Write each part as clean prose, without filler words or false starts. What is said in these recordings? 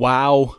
Wow,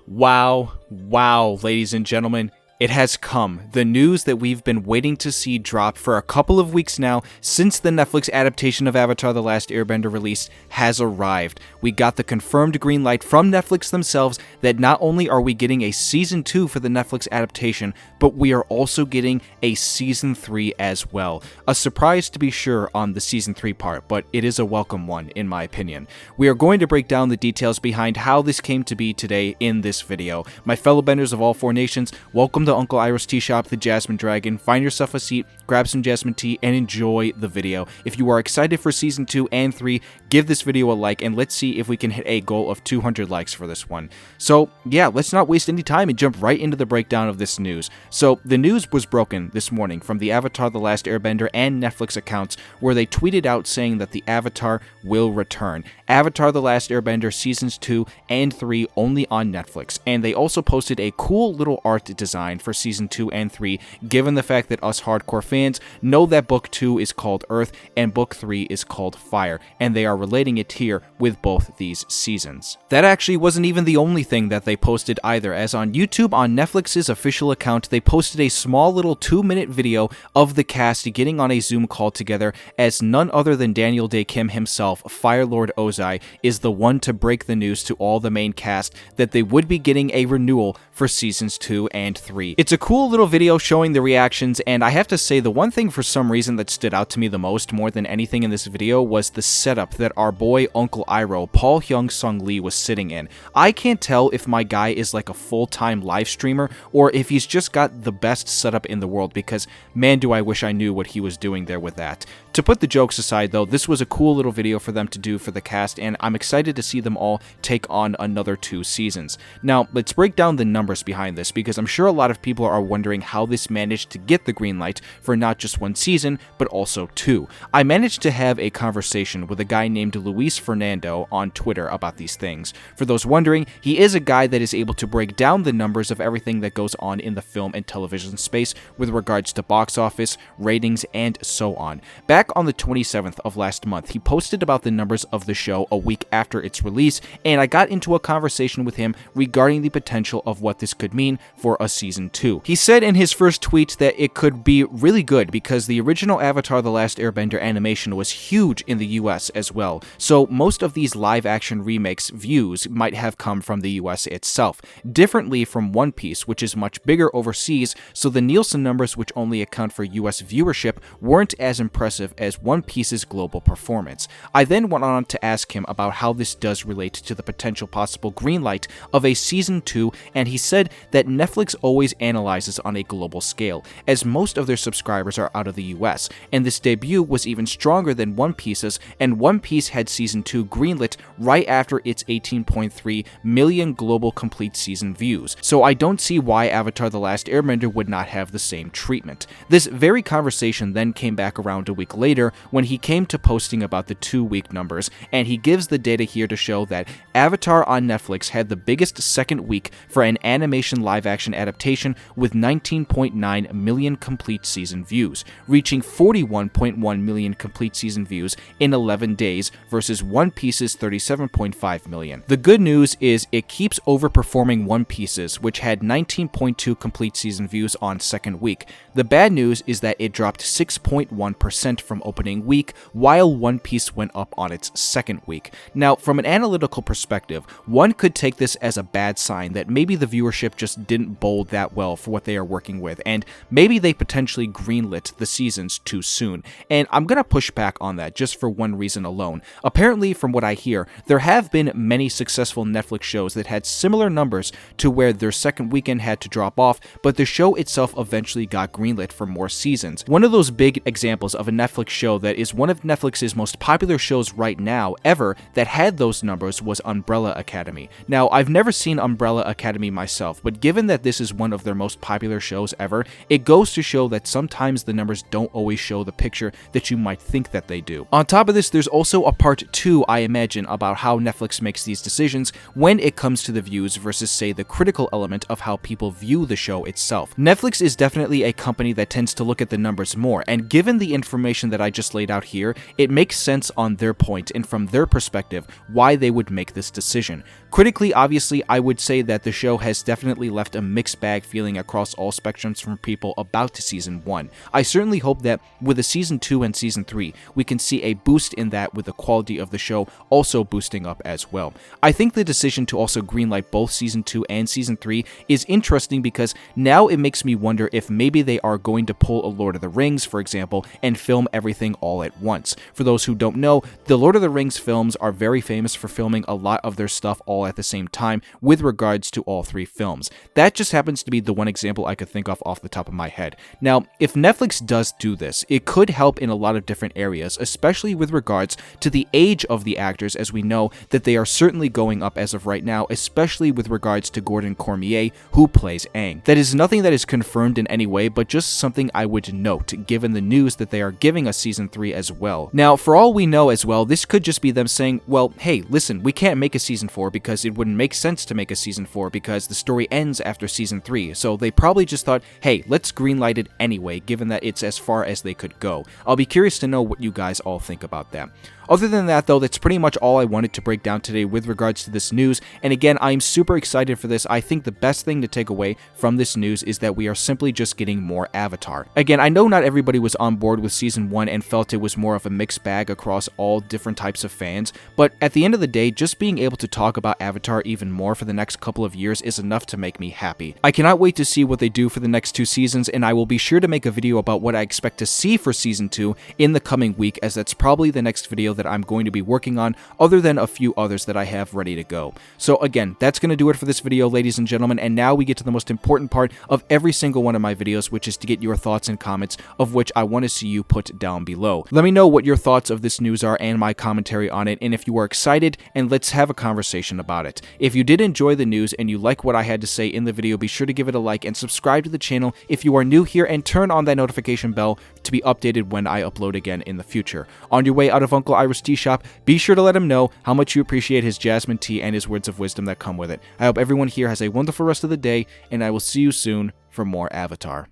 ladies and gentlemen. It has come. The news that we've been waiting to see drop for a couple of weeks now since the Netflix adaptation of Avatar The Last Airbender released has arrived. We got the confirmed green light from Netflix themselves that not only are we getting a Season 2 for the Netflix adaptation, but we are also getting a Season 3 as well. A surprise to be sure on the Season 3 part, but it is a welcome one in my opinion. We are going to break down the details behind how this came to be today in this video. My fellow benders of all four nations, welcome to Uncle Iroh's Tea Shop, the Jasmine Dragon. Find yourself a seat, grab some jasmine tea, and enjoy the video. If you are excited for Season 2 and 3, give this video a like, and let's see if we can hit a goal of 200 likes for this one. So yeah, let's not waste any time and jump right into the breakdown of this news. So the news was broken this morning from the Avatar The Last Airbender and Netflix accounts, where they tweeted out saying that the Avatar will return. Avatar The Last Airbender Seasons 2 and 3 only on Netflix, and they also posted a cool little art design for Season 2 and 3, given the fact that us hardcore fans know that Book 2 is called Earth and Book 3 is called Fire, and they are relating it here with both these seasons. That actually wasn't even the only thing that they posted either, as on YouTube, on Netflix's official account, they posted a small little 2-minute video of the cast getting on a Zoom call together, as none other than Daniel Day Kim himself, Fire Lord Ozai, is the one to break the news to all the main cast that they would be getting a renewal for Seasons 2 and 3. It's a cool little video showing the reactions, and I have to say the one thing for some reason that stood out to me the most, more than anything in this video, was the setup that our boy Uncle Iroh, Paul Hyung Sung Lee, was sitting in. I can't tell if my guy is like a full-time live streamer or if he's just got the best setup in the world, because man do I wish I knew what he was doing there with that. To put the jokes aside though, this was a cool little video for them to do for the cast, and I'm excited to see them all take on another 2 seasons. Now, let's break down the numbers behind this, because I'm sure a lot of people are wondering how this managed to get the green light for not just 1 season, but also 2. I managed to have a conversation with a guy named Luis Fernando on Twitter about these things. For those wondering, he is a guy that is able to break down the numbers of everything that goes on in the film and television space with regards to box office, ratings, and so on. Back on the 27th of last month, he posted about the numbers of the show a week after its release, and I got into a conversation with him regarding the potential of what this could mean for a Season 2. He said in his first tweet that it could be really good because the original Avatar The Last Airbender animation was huge in the US as well, so most of these live-action remakes views might have come from the US itself, differently from One Piece, which is much bigger overseas, so the Nielsen numbers, which only account for US viewership, weren't as impressive as One Piece's global performance. I then went on to ask him about how this does relate to the potential possible green light of a Season 2, and he said that Netflix always analyzes on a global scale, as most of their subscribers are out of the US, and this debut was even stronger than One Piece's, and One Piece had Season 2 greenlit right after its 18.3 million global complete season views, so I don't see why Avatar The Last Airbender would not have the same treatment. This very conversation then came back around a week later when he came to posting about the 2-week numbers, and he gives the data here to show that Avatar on Netflix had the biggest second week for an animation live-action adaptation with 19.9 million complete season views, reaching 41.1 million complete season views in 11 days versus One Piece's 37.5 million. The good news is it keeps overperforming One Piece's, which had 19.2 complete season views on second week. The bad news is that it dropped 6.1% from opening week, while One Piece went up on its second week. Now, from an analytical perspective, one could take this as a bad sign that maybe the viewership just didn't bowl that well for what they are working with, and maybe they potentially greenlit the seasons too soon. And I'm gonna push back on that just for one reason alone. Apparently, from what I hear, there have been many successful Netflix shows that had similar numbers to where their second weekend had to drop off, but the show itself eventually got greenlit for more seasons. One of those big examples of a Netflix show that is one of Netflix's most popular shows right now ever that had those numbers was Umbrella Academy. Now, I've never seen Umbrella Academy myself, but given that this is one of their most popular shows ever, it goes to show that sometimes the numbers don't always show the picture that you might think that they do. On top of this, there's also a part 2, I imagine, about how Netflix makes these decisions when it comes to the views versus, say, the critical element of how people view the show itself. Netflix is definitely a company that tends to look at the numbers more, and given the information that I just laid out here, it makes sense on their point and from their perspective why they would make this decision. Critically, obviously, I would say that the show has definitely left a mixed bag feeling across all spectrums from people about Season 1. I certainly hope that with a Season 2 and Season 3, we can see a boost in that with the quality of the show also boosting up as well. I think the decision to also greenlight both Season 2 and Season 3 is interesting because now it makes me wonder if maybe they are going to pull a Lord of the Rings, for example, and film everything all at once. For those who don't know, the Lord of the Rings films are very famous for filming a lot of their stuff all at the same time with regards to all 3 films. That just happens to be the one example I could think of off the top of my head. Now, if Netflix does do this, it could help in a lot of different areas, especially with regards to the age of the actors, as we know that they are certainly going up as of right now, especially with regards to Gordon Cormier, who plays Aang. That is nothing that is confirmed in any way, but just something I would note, given the news that they are giving us Season 3 as well. Now, for all we know as well, this could just be them saying, well, hey, listen, we can't make a Season 4 because it wouldn't make sense to make a Season 4 because the story ends after Season 3, so they probably just thought, hey, let's greenlight it anyway, given that it's as far as they could go. I'll be curious to know what you guys all think about that. Other than that, though, that's pretty much all I wanted to break down today with regards to this news, and again, I'm super excited for this. I think the best thing to take away from this news is that we are simply just getting more Avatar. Again, I know not everybody was on board with Season 1 and felt it was more of a mixed bag across all different types of fans, but at the end of the day, just being able to talk about Avatar even more for the next couple of years is enough to make me happy. I cannot wait to see what they do for the next 2 seasons, and I will be sure to make a video about what I expect to see for Season 2 in the coming week, as that's probably the next video that I'm going to be working on, other than a few others that I have ready to go. So again, that's going to do it for this video, ladies and gentlemen, and now we get to the most important part of every single one of my videos, which is to get your thoughts and comments, of which I want to see you put down below. Let me know what your thoughts of this news are and my commentary on it, and if you are excited, and let's have a conversation about it. If you did enjoy the news and you like what I had to say in the video, be sure to give it a like and subscribe to the channel if you are new here, and turn on that notification bell to be updated when I upload again in the future. On your way out of Uncle Ira's tea shop, be sure to let him know how much you appreciate his jasmine tea and his words of wisdom that come with it. I hope everyone here has a wonderful rest of the day, and I will see you soon for more Avatar.